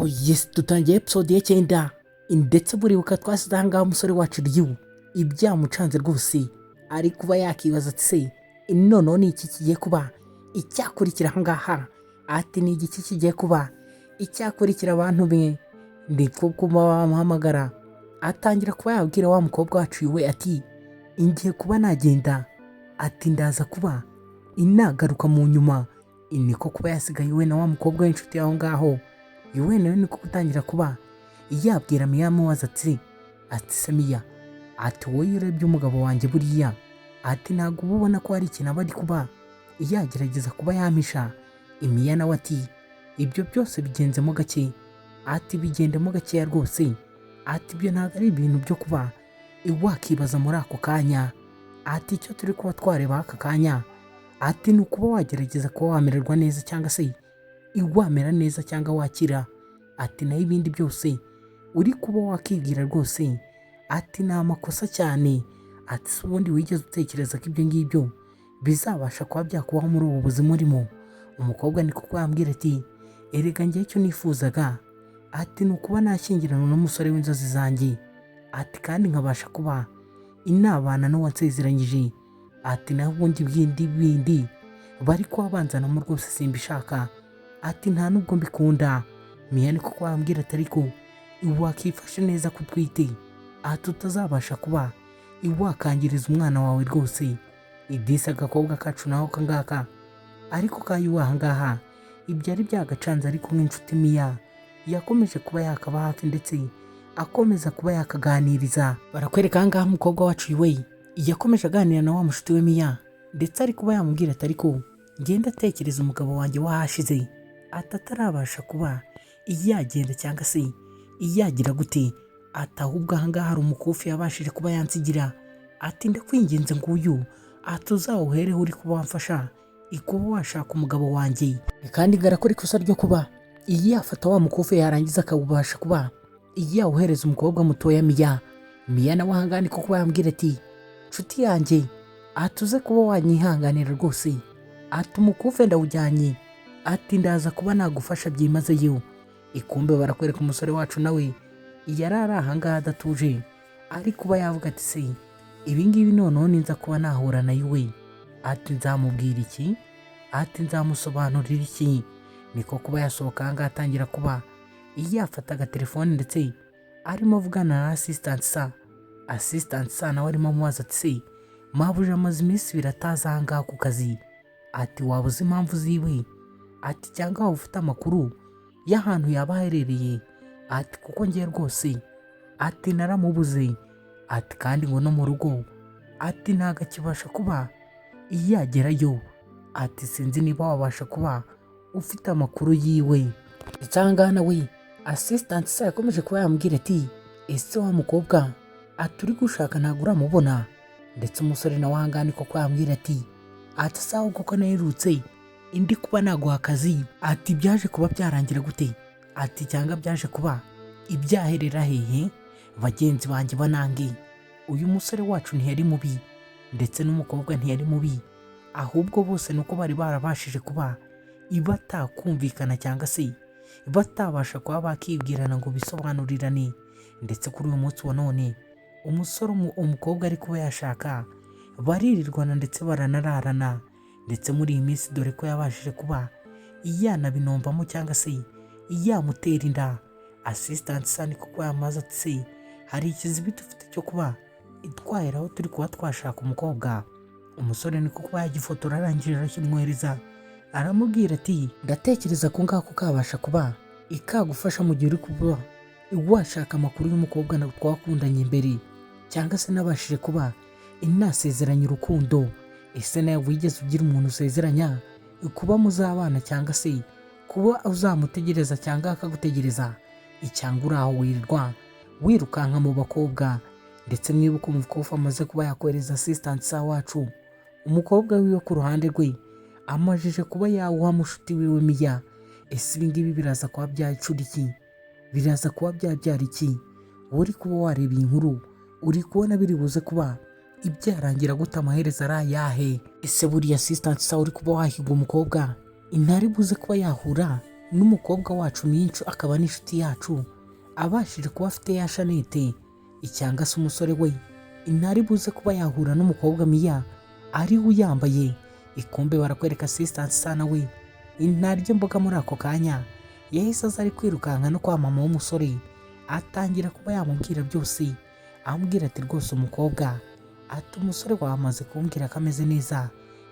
Yes, dutangiye episode ya 9 ndetse buribuka twasize ahangaha umusore wacu Ryu ibyamucanze rwose ari kuba yakibaza ati se noneho ni iki kigiye kuba icyakurikira ahangaha, ati ni iki kigiye kuba icyakurikira abantu be. Ndiko kuma bamuhamagara atangira kuba yabwira wa mukobwa wacu iwe ati ingiye kuba nagenda, ati ndaza kuba inagaruka mu nyuma. Niko kuba yasigaye we na wa mukobwa w'inshuti yaho ngaho. Iwe nawe niko gutangira kuba yabwira Miya amubaza ati se Miya, ati wowe urebye umugabo wanjye buriya, ati ntabwo uba ubona ko hari ikintu aba ari kuba yagerageza kuba yampisha. Miya nawe ati ibyo byose bigenzemo gake, ati bigendemo gakeya rwose, ati ibyo ntabwo ari ibintu byo kuba wakibaza muri ako kanya, ati icyo turi kuba twareba aka kanya, ati ni ukuba wagerageza kuba wamererwa neza cyangwa se wamera neza cyangwa wakira, ati naho ibindi byose uri kuba wakibwira rwose, ati ni amakosa cyane, ati si ubundi wigeze utekereza ko ibyo ngibyo bizabasha kuba byakubaho muri ubu buzima urimo. Umukobwa niko kuba yambwira ati erega njye icyo nifuzaga, ati ni ukuba nashyingirana n'umusore w'inzozi zanjye, ati kandi nkabasha kuba inabana n'uwansezeranyije, ati naho ubundi bindi bari kuba banzanamo rwose simbishaka, ati nta nubwo mbikunda. Miya niko kuba yambwira ati ariko wakifashe neza kutwite, ati utazabasha kuba wakangiriza umwana wawe rwose. Idisa agakobwa kacu naho kangaka ariko kayuwa ahangaha ibyari byagacanze, ariko nk'inshuti Miya yakomeje kuba yakaba hafi ndetse akomeza kuba yakaganiriza. Barakwereka ahangaha umukobwa wacu iwe yakomeje aganira na wa mushuti we Miya, ndetse ari kuba yamubwira ati ariko ngenda atekereza umugabo wanjye wahashize, ati atarabasha kuba yagenda cyangwa se yagira gute, ati ahubwo ahangaha hari umukufi yabashije kuba yansigira, ati ndakwinginze nguyu, ati uzawuhereho uri kuba wamfasha ikuba washaka umugabo wanjye. Kandi garakora ikosa ryo kuba yafata wa mukufi yarangiza akawubasha kuba yawuhereza umukobwa mutoya Miya. Miya nawe ahangaha niko kuba yambwira ati nshuti yanjye, ati uze kuba wanyihanganira rwose, ati umukufi ndawujyanye, ati ndaza kuba nagufasha byimazeyo. Ikumbe barakwereka umusore wacu nawe yari ari ahangaha adatuje, ari kuba yavuga ati se ibingibi noneho ninza kuba nahura na iwe, ati nzamubwira iki, ati nzamusobanurira iki. Niko kuba yasohoka ahangaha atangira kuba yafata agatelefone ndetse arimo avugana na assistant sa nawe arimo amubaza ati se mabuja amaze iminsi ibiri ataza ahangaha ku kazi, ati waba uzi impamvu ziwe, ati cyangwa waba ufite amakuru y'ahantu yaba aherereye, ati kuko ngiye rwose, ati naramubuze, ati kandi ngo no mu rugo, ati ntago akibasha kuba yagerayo, ati sinzi niba wabasha kuba ufite amakuru yiwe. Ndetse ahangaha nawe assistant sa yakomeje kuba yambwira ati ese wa mukobwa, ati uri gushaka ntabwo uramubona. Ndetse umusore nawe ahangaha niko kuba yambwira ati sawa kuko naherutse indi kuba naguha akazi, ati byaje kuba byarangira gute, ati cyangwa byaje kuba ibyaherera hehe, bagenzi banjye banange. Uyu musore wacu ntiyari mubi ndetse n'umukobwa ntiyari mubi, ahubwo bose nuko bari barabashije kuba batakumvikana cyangwa se batabasha kuba bakibwirana ngo bisobanurirane. Ndetse kuri uyu munsi wa none umusore umukobwa ari kuba yashaka baririrwana ndetse baranararana, ndetse muri iyi minsi dore ko yabashije kuba yanabinombamo cyangwa se yamutera inda. Assistant sa niko kuba yamaze ati se hari ikizibi dufite cyo kuba itwahera aho turi kuba twashaka umukobwa. Umusore niko kuba yagifotora arangije arakimwohereza, aramubwira ati ndatekereza ko ngako kabasha kuba ikagufasha mu gihe uri kuba washaka amakuru y'umukobwa twakundanye imbere, cyangwa se nabashije kuba inasezeranya urukundo. Ese nawe wigeze ugira umuntu usezeranya kuba muzabana cyangwa se kuba uzamutegereza cyangwa akagutegereza, icyangwa uri aho wirirwa wirukanka mu bakobwa. Ndetse mwibuka umukofu amaze kuba yakohereza assistant sa wacu umukobwa wiwe ku ruhande rwe amajije kuba yawuha mushuti wiwe Miya. Ese ibingibi biraza kuba byacura iki, biraza kuba byabyara iki? Uri kuba wareba iyi nkuru uri kubona biri buze kuba ibyarangira gute, amaherezo ari ayahe? Ese buriya assistant sa uri kuba wahiga umukobwa intari buze kuba yahura n'umukobwa wacu mwinshi akaba n'inshuti yacu abashije kuba afite ya shanete icyanga se umusore we intari buze kuba yahura n'umukobwa miya ari we uyambaye ikumbe barakwereka assistant sana we intarya mboga muri ako kanya yahise aza ari kwirukanka no kwa mama w'umusore atangira kuba yamubwira byose amubwira ati rwose umukobwa ati umusore wamaze kumbwira ko ameze neza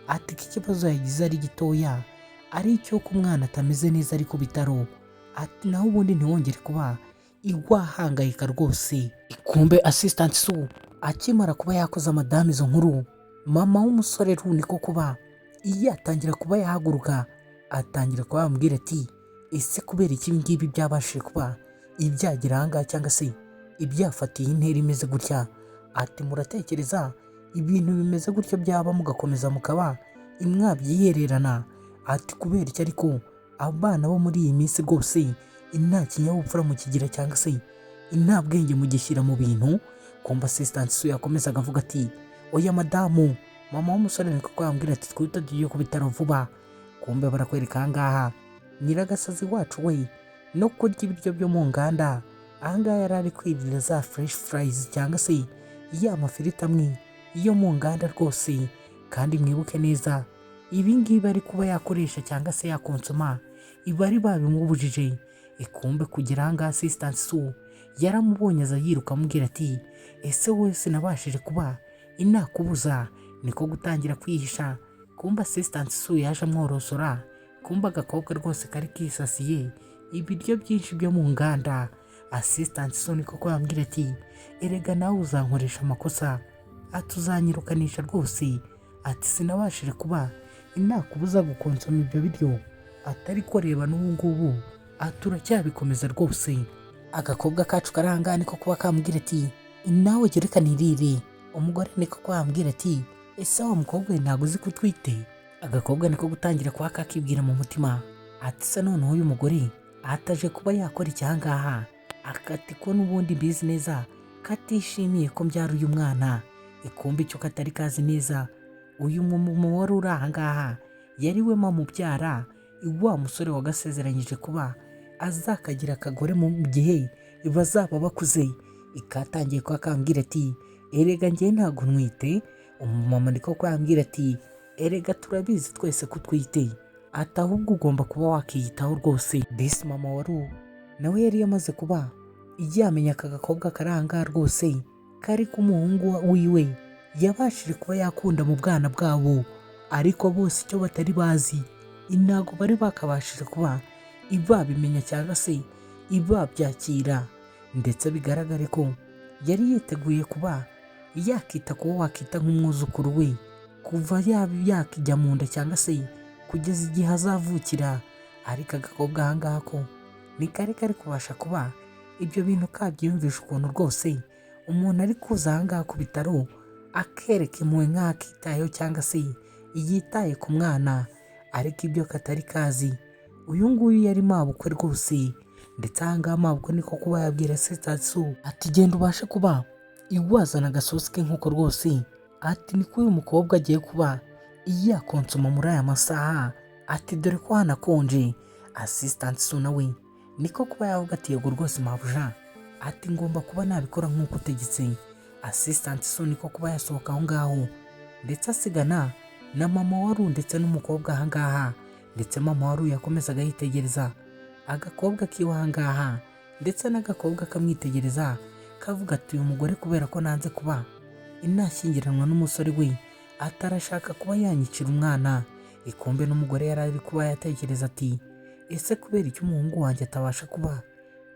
ati ko ikibazo yagize ari gitoya ari icyo ko umwana atameze neza ari ku bitaro ati naho ubundi ntiwongere kuba igwahangayika rwose. Ikumbe assistant su akimara kuba yakoze madame izo nkuru mama w'umusore runi ko kuba iyo atangira kuba yahaguruka atangira kuba yamubwira ati ese kubera iki ngibi byabashije kuba ibyagira ahangaha cyangwa se ibyafatiye intera imeze gutya ati muratekereza ibintu bimeze gutyo byaba mugakomeza mukaba imwabyihererana ati kubera iki ariko abana bo muri iyi minsi rwose nta kinyabupfura mu kigira cyangwa se nta bwenge mugishyira mu bintu. Kumva assistant su yakomezaga avuga ati oya madamu mama w'umusore niko kwambwira ati twita tugiye ku bitaro vuba. Kumbe barakwereka ahangaha nyiragasazi wacu we no kurya ibiryo byo mu nganda ahangaha yari ari kwirira za fresh fries cyangwa se ya mafiriti amwe yo mu nganda rwose. Kandi mwibuke neza ibi ngibi ari kuba yakoresha cyangwa se yakonsoma ibari babimubujije. Ikumbe kugira ahangaha assistant su yaramubonye aza yiruka amubwira ati ese wowe sinabashije kuba inakubuza niko gutangira kwihisha. Kumba assistant su yaje amworosora kumba agakobwa rwose kari kisasiye ibiryo byinshi byo mu nganda. Assistant su niko kwambwira ati erega nawe uzankoresha amakosa atuzanyirukanisha rwose ati sinabashije kuba inakubuza gukonsoma ibyo biryo atari ko reba n'ubu ngubu turacyabikomeza rwose. Agakobwa kacu karangana niko kuba kambwira ati nawe jya reka nirire. Umugore niko kwambwira ati ese wa mukobwa we ntabwo uzi kutwite. Agakobwa niko gutangira kuba kakibwira mu mutima ati se noneho uyu mugore ataje kuba yakora icyangaha akati ko n'ubundi mbizi neza katishimiye ko mbyara uyu mwana. Ikumbi cyo katari kazi neza uyu mumu wari uri ahangaha yari we mubyara wa musore wagasezeranyije kuba azakagira akagore mu gihe bazaba bakuze. Ikatangiye kwa kambwira ati erega njye ntago ntwite. Umumama niko kwambwira ati erega turabizi twese kutwite ati ahubwo ugomba kuba wakiyitaho rwose. Disi mama waru nawe yari yamaze kuba yamenya aka gakobwa karanga rwose kari ku muhungu wiwe yabashije kuba yakunda mu bwana bwabo. Ariko bose icyo batari bazi ntago bari bakabashije kuba ibabimenya cyangwa se ibabyakira, ndetse bigaragare ko yari yiteguye kuba yakita kuba wakita nk'umwuzukuru we kuva yakijya mu nda cyangwa se kugeza igihe azavukira. Ariko agakobwa ahangaha ko ni kari kubasha kuba ibyo bintu kabyiyumvisha ukuntu rwose umuntu ari kuza ahangaha ku bitaro akereka impuhwe nk'akitayeho cyangwa se yitaye ku mwana. Ariko ibyo katari kazi uyu nguyu yari mabukwe rwose. Ndetse ahangaha mabukwe niko kuba yabwira Setsu ati genda ubashe kuba igwazana agasosi ke nk'uko rwose ati niko uyu mukobwa agiye kuba yakonsoma muri aya masaha ati dore ko hanakonje. Assistant su nawe niko kuba yavuga ati yego rwose mabuja ati ngomba kuba nabikora nk'uko utegetse. Assistant su niko kuba yasohoka aho ngaho ndetse asigana na mama waru ndetse n'umukobwa ahangaha. Ndetse mama waru yakomezaga yitegereza agakobwa kiwe ahangaha ndetse n'agakobwa kamwitegereza kavuga ati uyu mugore kubera ko nanze kuba inashyingiranwa n'umusore we atarashaka kuba yanyicira umwana. Ikumbe n'umugore yari ari kuba yatekereza ati ese kubera icyo umuhungu wanjye atabasha kuba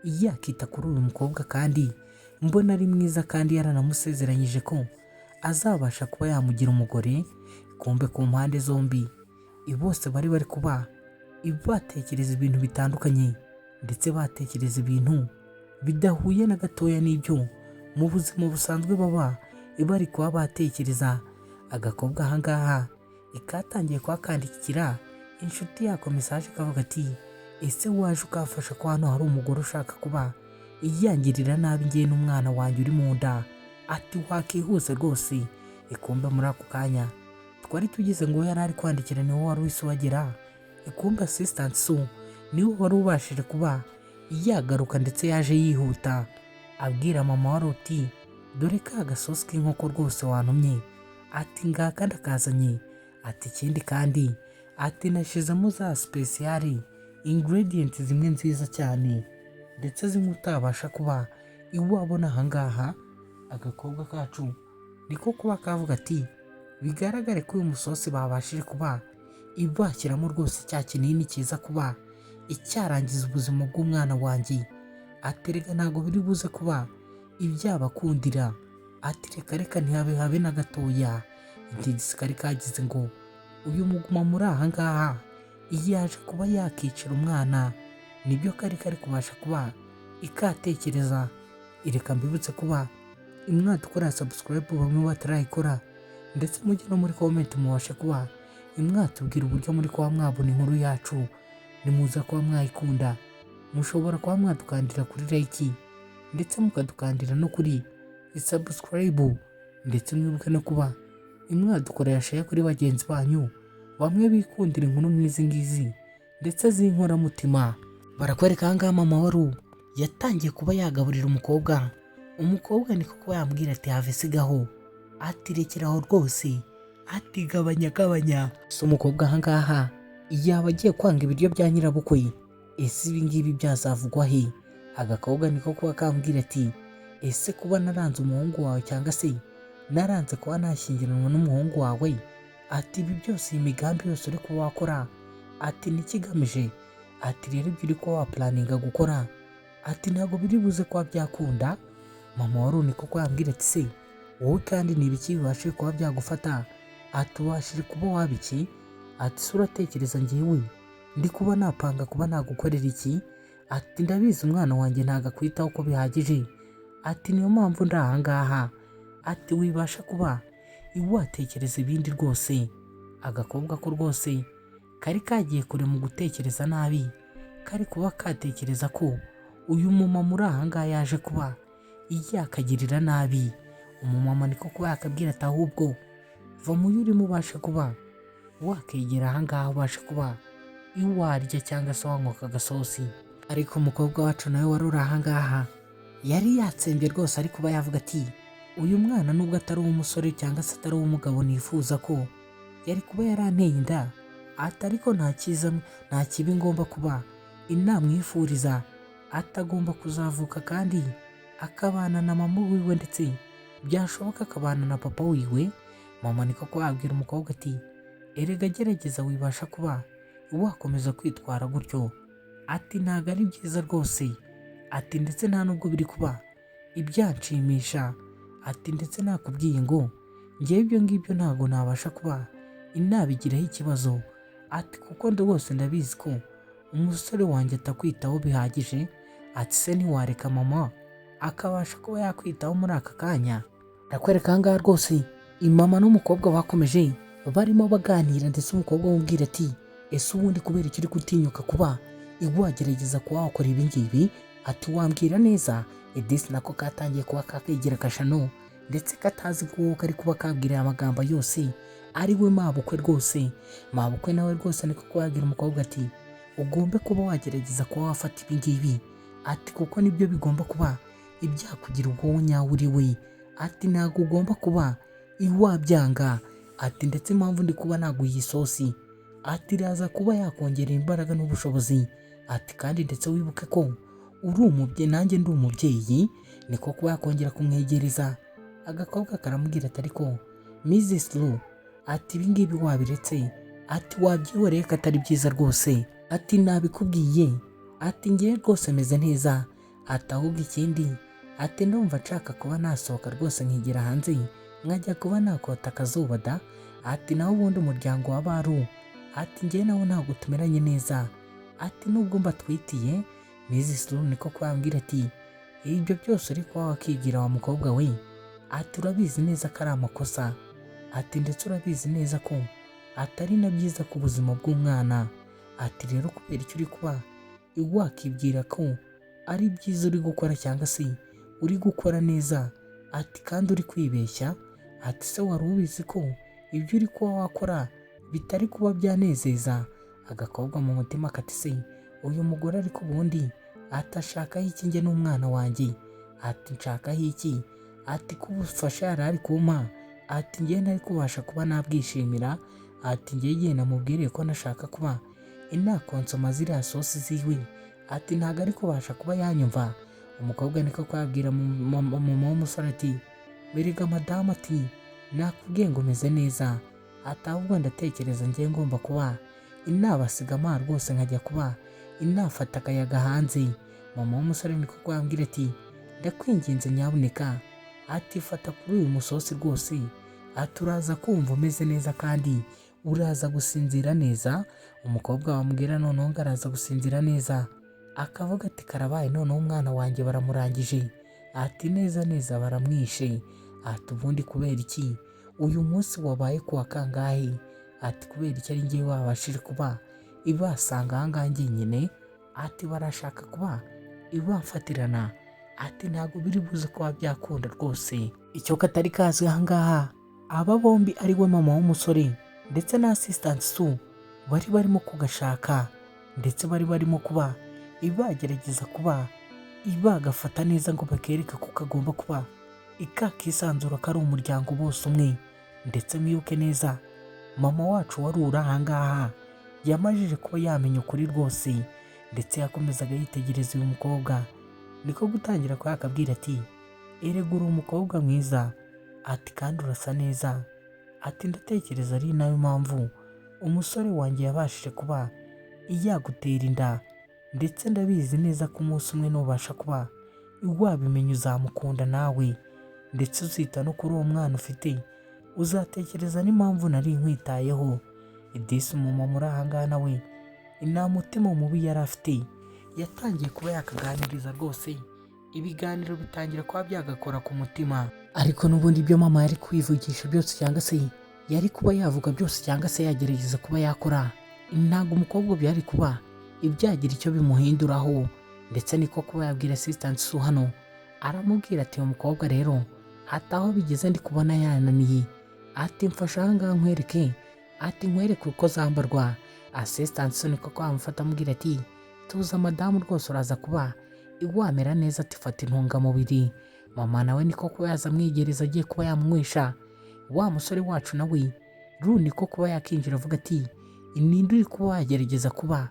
yakita kuri uyu mukobwa kandi mbona ari mwiza kandi yaranamusezeranyije ko azabasha kuba yamugira umugore. Kumbe ku mpande zombi bose bari kuba batekereza ibintu bitandukanye ndetse batekereza ibintu bidahuye na gatoya n'ibyo mu buzima busanzwe baba bari kuba batekereza. Agakobwa ahangaha ikatangiye kwakandikira inshuti yako mesaje kavuga ati ese waje ukafasha ko hano hari umugore ushaka kuba iyangirira nabi ngiye n'umwana wanjye uri mu nda ati wakihuse rwose. Ikumbe muri ako kanya twari tugize ngo yari ari kwandikira niwe wari wese wagera. Ikumbe assistant su niwe wari ubashije kuba yagaruka ndetse yaje yihuta abwira mama wari uti dore ka gasosi k'inkoko rwose wantumye, ati ngaka ndakazanye, ati ikindi kandi ati nashyizemo za special ingredients zimwe nziza cyane ndetse zimwe utabasha kuba iwabona ahangaha. Agakobwa kacu niko kuba kavuga ati bigaragare ko uyu musosi babashije kuba ibashyiramo rwose cya kinini cyiza kuba icyarangiza ubuzima bw'umwana wanjye, aterega ntabwo biri buze kuba ibyabakundira, ati reka reka ntihabe habe na gatoya. Igisi kari kagize ngo uyu muguma muri ahangaha iyo yaje kuba yakicira umwana, nibyo kari kubasha kuba ikatekereza. Ireka mbibutse kuba imwadukora subscribe bamwe batarayikora, ndetse mujye no muri comment mubashe kuba imwatubwira uburyo muri kuba mwabona inkuru yacu, nimuza kuba mwayikunda mushobora kuba mwadukandira kuri like ndetse mukadukandira no kuri subscribe, ndetse mwibuke no kuba imwadukora share kuri bagenzi banyu bamwe bikundira inkuru nk'izi ngizi ndetse z'inkoramutima. Barakwereka ahangaha mama waru yatangiye kuba yagaburira umukobwa niko kuba yambwira ati have sigaho, ati rekeraho rwose, ati gabanya. So umukobwa ahangaha yaba agiye kwanga ibiryo bya nyirabukwe, ese ibi ngibi byazavugwa he? Agakobwa niko kuba kambwira ati ese kuba naranze umuhungu wawe cyangwa se naranze kuba nashyingiranwa n'umuhungu wawe, ati ibi byose iyi migambi yose uri kuba wakora, ati n'ikigamije, ati rero ibyo uri kuba waplaninga gukora, ati ntabwo biri buze kuba byakunda. Mama wari niko kuba yambwira ati se wowe kandi ni ibiki bibashije kuba byagufata, ati ubashije kuba wabiki, ati se uratekereza njyewe ndi kuba napanga kuba nagukorera iki, ati ndabizi umwana wanjye ntago akwitaho uko bihagije, ati niyo mpamvu ndi ahangaha, ati wibasha kuba watekereza ibindi rwose. Agakobwa ko rwose kari kagiye kure mu gutekereza nabi, kari kuba katekereza ko uyu mumama uri ahangaha yaje kuba yakagirira nabi. Umumama niko kuba yakabwira ati ahubwo va mu urimo ubasha kuba wakegera ahangaha ubasha kuba iwarya cyangwa se wanywaka agasosi. Ariko umukobwa wacu nawe wari uri ahangaha yari yatsembye rwose, ari kuba yavuga ati uyu mwana nubwo atari umusore cyangwa se atari umugabo nifuza ko yari kuba yaranteye inda, ati ariko nta cyiza nta kibi ngomba kuba inamwifuriza, atagomba kuzavuka kandi akabana na mama wiwe ndetse byashoboka akabana na papa wiwe. Mama niko kuba yabwira umukobwa ati erega gerageza wibasha kuba wakomeza kwitwara gutyo, ati ntabwo ari byiza rwose, ati ndetse nta nubwo biri kuba ibyanshimisha, ati ndetse nakubwiye ngo ngewe ibyo ngibyo ntabwo nabasha kuba inabigiraho ikibazo, ati kuko rwose ndabizi ko umusore wanjye atakwitaho bihagije, ati se ntiwareka mama akabasha kuba yakwitaho muri aka kanya. Ndakwereka ahangaha rwose imama n'umukobwa bakomeje barimo baganira, ndetse umukobwa amubwira ati ese ubundi kubera icyo uri gutinyuka kuba wagerageza kuba wakora ibi ngibi, ati wambwira neza. Edisi nako katangiye kuba kakigira akashano, ndetse katazi ko kari kuba kabwira amagambo yose ari we mabukwe rwose. Mabukwe nawe rwose niko kubagira umukobwa ati ugombe kuba wagerageza kuba wafata ibi ngibi, ati kuko nibyo bigomba kuba ibyakugira ubwo nyawe uri we, ati ntabwo ugomba kuba wabyanga, ati ndetse impamvu ndi kuba naguye isosi, ati iraza kuba yakongerera imbaraga n'ubushobozi, ati kandi ndetse wibuke ko uri umubyeyi nanjye ndi umubyeyi. Niko kuba yakongera kumwegereza. Agakobwa karamubwira ati ariko Mrs. Lu, ati ibi ngibi wabiretse, ati wabyihoreye ko atari byiza rwose, ati nabikubwiye, ati ngewe rwose meze neza, ati ahubwo ikindi, ati ndumva nshaka kuba nasohoka rwose nkigira hanze nkajya kuba nakota akazuba da, ati nawe ubundi umuryango wa baru, ati ngewe nawe ntabwo tumeranye neza, ati nubwo mbatwitiye. Mrs. Lu niko kwambwira ati ibyo byose uri kuba wakigira wa mukobwa we, ati urabizi neza ko ari amakosa, ati ndetse urabizi neza ko atari na byiza ku buzima bw'umwana, ati rero kubera icyo uri kuba wakibwira ko ari byiza uri gukora cyangwa se uri gukora neza, ati kandi uri kwibeshya, ati se wari ubizi ko ibyo uri kuba wakora bitari kuba byanezeza. Agakobwa mu mutima kati se uyu mugore ariko ubundi atashakaho iki njye n'umwana wanjye, ati nshakaho iki, ati kubufasha yari ari kumpa, ati njye ntari kubasha kuba nabwishimira, ati njye igihe namubwiriye ko nashaka kuba inakonsoma ziriya sosi ziwe, ati ntabwo ari kubasha kuba yanyumva. Umukobwa niko kwabwira mama w'umusore ati berega madamu, ati nakubwiye ngo meze neza, ati ahubwo ndatekereza njye ngomba kuba inabasiga amazi rwose nkajya kuba inafata akayaga hanze. Mama w'umusore niko kwambwira ati ndakwinginze nyabuneka, ati fata kuri uyu musosi rwose, ati uraza kumva umeze neza kandi uraza gusinzira neza. Umukobwa wamubwira noneho ngo araza gusinzira neza, akavuga ati karabaye noneho umwana wanjye baramurangije, ati neza neza baramwishe, ati ubundi kubera iki uyu munsi wabaye kuwa kangahe, ati kubera iki ari njye wabashije kuba ibasanga ahangaha nyine, ati barashaka kuba ibafatirana, ati ntabwo biri buze kuba byakunda rwose. Icyo katari kazi ahangaha, aba bombi ari we mama w'umusore ndetse na assistant su bari barimo kugashaka, ndetse bari barimo kuba ibagerageza kuba ibagafata neza ngo bakereka ko kagomba kuba ikakisanzura ko ari umuryango bose umwe. Ndetse mwibuke neza mama wacu wari uri ahangaha yamajije kuba yamenya ukuri rwose, ndetse yakomezaga yitegereza uyu mukobwa, niko gutangira kuba yakabwira ati erega uri umukobwa mwiza, ati kandi urasa neza, ati ndatekereza ari nayo mpamvu umusore wanjye yabashije kuba yagutera inda, ndetse ndabizi neza ko umunsi umwe nubasha kuba wabimenya uzamukunda nawe, ndetse uzita no kuri uwo mwana ufite, uzatekereza n'impamvu nari nkwitayeho. Idisi umumama muri ahangaha nawe nta mutima mubi yari afite, yatangiye kuba yakaganiriza rwose, ibiganiro bitangira kuba byagakora ku mutima. Ariko n'ubundi ibyo mama yari kwivugisha byose cyangwa se yari kuba yavuga byose cyangwa se yagerageza kuba yakora, ntabwo umukobwa byari kuba ibyagira icyo bimuhinduraho. Ndetse niko kuba yabwira assistant su hano, aramubwira ati uyu mukobwa rero ati aho bigeze ndi kubona yananiye, ati mfasha ahangaha nkwereke, ati nkwereke uko zambarwa. Assistant su niko kwamufata amubwira ati tuza madamu rwose uraza kuba iwamera neza, ati fata intungamubiri. Mama nawe niko kuba yaza amwigereza agiye kuba yamwisha. Wa musore wacu nawe niko kuba yakinjira avuga ati ninde uri kuba wagerageza kuba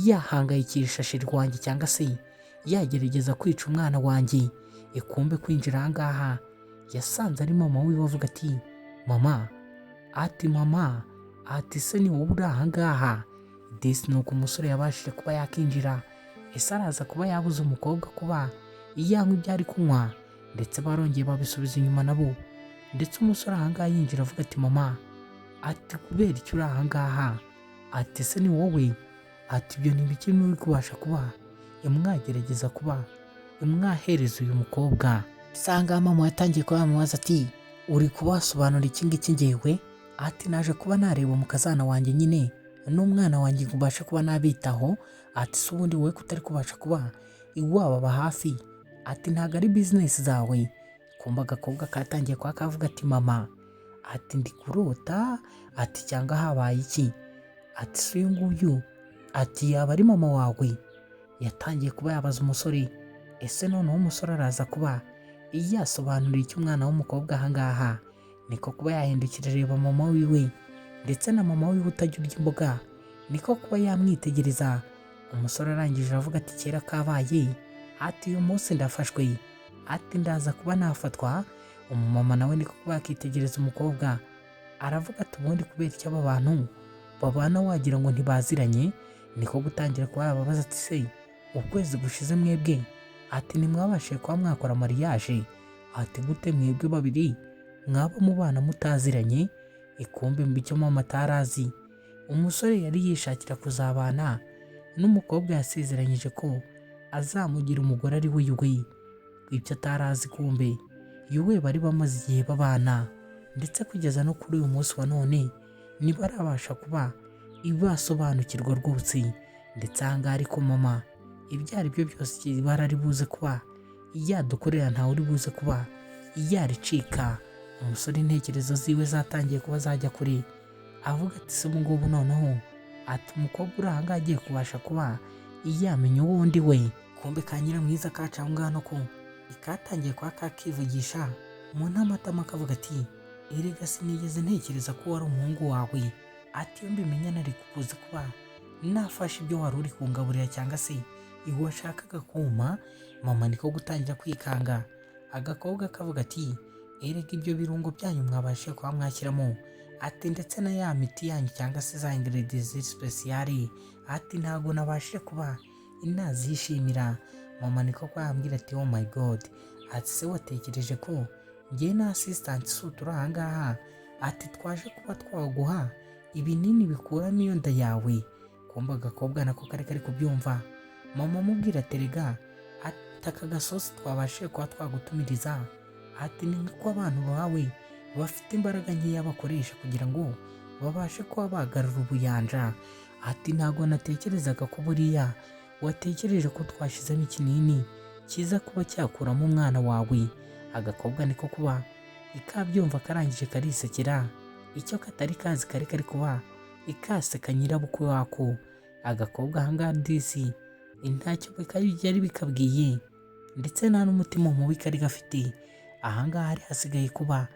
yahangayikisha sheri wanjye cyangwa se yagerageza kwica umwana wanjye. Ikumbe kwinjira ahangaha yasanze ari mama wiwe avuga ati mama, ati mama, ati se ni wowe uri ahangaha. Disi nuko umusore yabashije kuba yakinjira, ese araza kuba yabuze umukobwa kuba yanywa ibyo ari kunywa, ndetse barongeye babisubiza inyuma nabo. Ndetse umusore ahangaha yinjira avuga ati mama, ati kubera icyo uri ahangaha, ati se ni wowe, ati ibyo ni ibiki uri kubasha kuba mwagerageza kuba mwahereza uyu mukobwa. Asanga mama yatangiye kuba yamubaza ati uri kubasobanura iki ngiki njyewe, ati naje kuba nareba umukazana wanjye nyine n'umwana wanjye ngo ubashe kuba nabitaho, ati se ubundi wowe kutari kubasha kuba iwababa hafi, ati ntabwo ari business zawe. Kumva agakobwa katangiye kuba kavuga ati mama, ati ndi kurota, ati cyangwa habaye iki, ati se uyu nguyu, ati yaba ari mama wawe. Yatangiye kuba yabaza umusore, ese noneho umusore araza kuba yasobanurira icyo umwana w'umukobwa ahangaha. Niko kuba yahindukira areba mama wiwe, ndetse na mama wiwe utajya urya imboga niko kuba yamwitegereza. Umusore arangije aravuga ati kera kabaye, ati uyu munsi ndafashwe, ati ndaza kuba nafatwa. Umumama nawe niko kuba yakitegereza umukobwa, aravuga ati ubundi kubera icyo aba bantu babana wagira ngo ntibaziranye. Niko gutangira kuba yababaza ati se ukwezi gushize mwebwe, ati ntimwabashije kuba mwakora mariage, ati gute mwebwe babiri mwaba mubana mutaziranye. Ikumbe mbi icyo mama atarazi, umusore yari yishakira kuzabana n'umukobwa yasezeranyije ko azamugira umugore ari we yuwe. Ibyo atarazi kumbe yuwe bari bamaze igihe babana, ndetse kugeza no kuri uyu munsi wa none ntibarabasha kuba ibasobanukirwa rwose. Ndetse ahangaha ariko mama ibyo ari byo byose ibara ari buze kuba yadukorera ntawe uri buze kuba yaricika. Umusore intekerezo ziwe zatangiye kuba zajya kure, avuga ati se ubu ngubu noneho, ati umukobwa uri ahangaha agiye kubasha kuba yamenya uwundi we. Kumbe ka nyiramwiza kaca aho ngaho ko ikatangiye kwa kakivugisha mu ntamatama kavuga ati erega sinigeze ntekereza ko wari umuhungu wawe, ati iyo mbimenya nari kukuza kuba nafashe ibyo wari uri kungaburira cyangwa se iwe washakaga kuma. Mama niko gutangira kwikanga. Agakobwa kavuga ati erega ibyo birungo byanyu mwabashije kuba mwashyiramo, ati ndetse na ya miti yanyu cyangwa se za ingredients speciale, ati ntago nabashije kuba inazishimira. Mama niko kwambwira ati oh my god, ati se watekereje ko njye na assistant turi aha ngaha, ati twaje kuba twaguha ibinini bikuramo iyo nda yawe. Kumva agakobwa nako kari kubyumva. Mama amubwira ati erega ati aka gasosi twabashije kuba twagutumiriza, ati ni ko abantu bawe bafite imbaraga nkeya bakoresha kugira ngo babashe kuba bagarura ubuyanja. Ati ntago natekerezaga ko buriya watekereje ko twashyizemo ikinini kiza kuba cyakuramo umwana wawe. Agakobwa niko kuba ikabyumva karangije karisekera. Icyo katari kazi kari kuba ikaseka nyirabukwe wako. Agakobwa ahangaha disi intacyo yari bikabwiye ndetse nta n'umutima mubi kari gafite. Ahangaha hari hasigaye kuba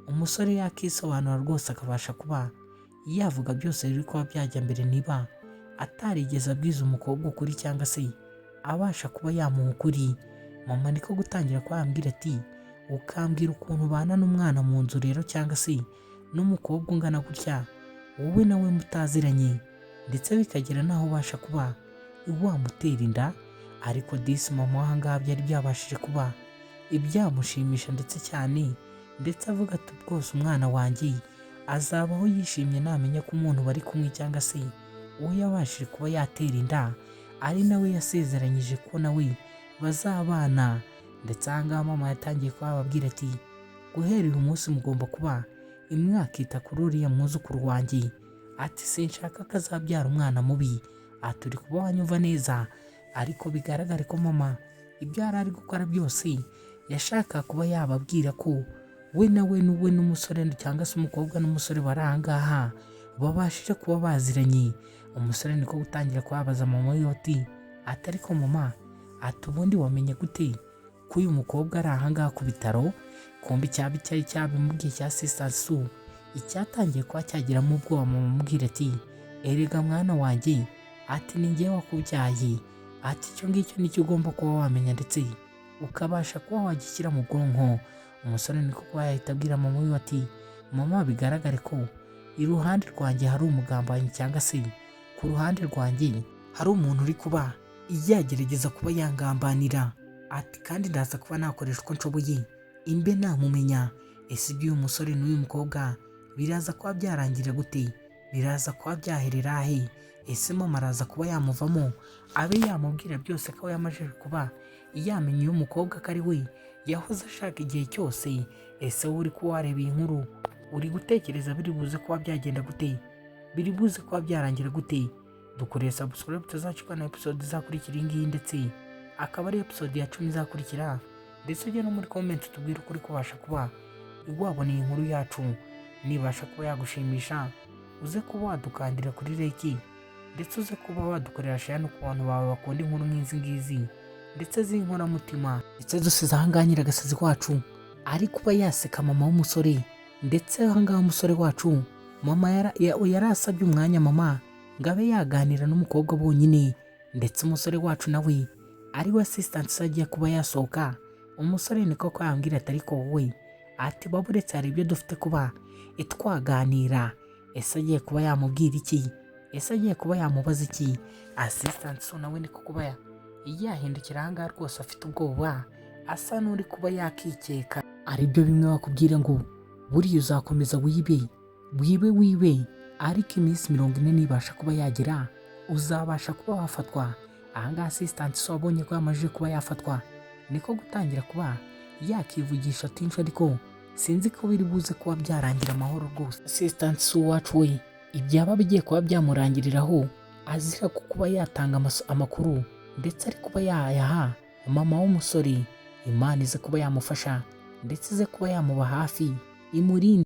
umusore yakisobanura rwose akabasha kuba yavuga byose biri kuba byajya mbere, niba atarigeze abwiza umukobwa ukuri cyangwa se abasha kuba yamuha ukuri. Mama niko gutangira kwambwira ati ukambwira ukuntu ubana n'umwana mu nzu rero cyangwa se n'umukobwa ungana gutya wowe nawe mutaziranye, ndetse bikagera naho ubasha kuba wamutera inda. Ariko disi mama wahangaha byari byabashije kuba ibyamushimisha ndetse cyane, ndetse avuga ati bwose umwana wanjye azabaho yishimye namenya ko umuntu bari kumwe cyangwa se uwo yabashije kuba yatera inda ari nawe yasezeranyije ko nawe bazabana. Ndetse ahangaha mama yatangiye kubabwira ati guhera uyu munsi mugomba kuba imwakita kuri uriya mwuzukuru wanjye, ati sinshaka ko azabyara umwana mubi, ati uri kuba wanyumva neza. Ariko bigaragare ko mama ibyo yari ari gukora byose yashaka kuba yababwira ko we nawe n'uwe n'umusore cyangwa se umukobwa n'umusore bari aha ngaha babashije kuba baziranye. Umusore niko gutangira kubabaza mama we ati ariko mama, ati ubundi wamenye gute ko uyu mukobwa ari aha ngaha ku bitaro? Kumbi cyaba icyari cyabimubwiye cya assistance icyatangiye kuba cyagiramo ubwoba. Mama amubwira ati erega mwana wanjye, ati ni njye wakubyaye, ati icyo ngicyo nicyo ugomba kuba wamenya ndetse ukabasha kuba wagishyira mu bwonko. Umusore niko kuba yahita abwira mama we ati mama, bigaragare ko iruhande rwanjye hari umugambanyi cyangwa se ku ruhande rwanjye hari umuntu uri kuba yagerageza kuba yangambanira, ati kandi ndaza kuba nakoresha uko nshoboye imbe namumenya. Ese iby'uyu musore n'uyu mukobwa biraza kuba byarangira gute? Biraza kuba byaherera he? Ese mama araza kuba yamuvamo abe yamubwira byose ko yamaze kuba yamenya uyu mukobwa ko ari we yahoze ashaka igihe cyose? Ese wowe uri kuba wareba iyi nkuru uri gutekereza biri buze kuba byagenda gute? Biri buze kuba byarangira gute? Dukoreye subscribe tuzacikwa na episode izakurikira iyi ngiyi, ndetse akaba ari episode ya 10 izakurikira. Ndetse ujye no muri comment tubwire ukuri kubasha kuba wabona iyi nkuru yacu nibasha kuba yagushimisha, uze kuba wadukandira kuri like, ndetse uze kuba wadukorera share no ku bantu bawe bakunda inkuru nk'izi ngizi ndetse z'inkoramutima. Ndetse dusize ahangaha nyiragasazi wacu ari kuba yaseka mama w'umusore, ndetse ahangaha umusore wacu mama yari asabye umwanya mama ngo abe yaganira n'umukobwa bonyine, ndetse umusore wacu nawe ari we assistant agiye kuba yasohoka. Umusore niko kwambwira ati ariko wowe, ati baburetse hari ibyo dufite kuba twaganira. Ese agiye kuba yamubwira iki? Ese agiye kuba yamubaza iki? Assistant nawe niko kuba yahindukira ahangaha rwose afite ubwoba, asa n'uri kuba yakikeka. Ari byo bimwe bakubwira ngo buriya uzakomeza wibe, ariko iminsi 40 nibasha kuba yagera uzabasha kuba wafatwa. Ahangaha assistant wabonye ko yamaze kuba yafatwa niko gutangira kuba yakivugisha ati ariko sinzi ko biri buze kuba byarangira amahoro rwose. Assistant wacu we ibyaba bigiye kuba byamurangiriraho azira kuba yatanga amakuru, ndetse ari kuba yayaha mama w'umusore. Imana ize kuba yamufasha ndetse ize kuba yamuba hafi imurinde.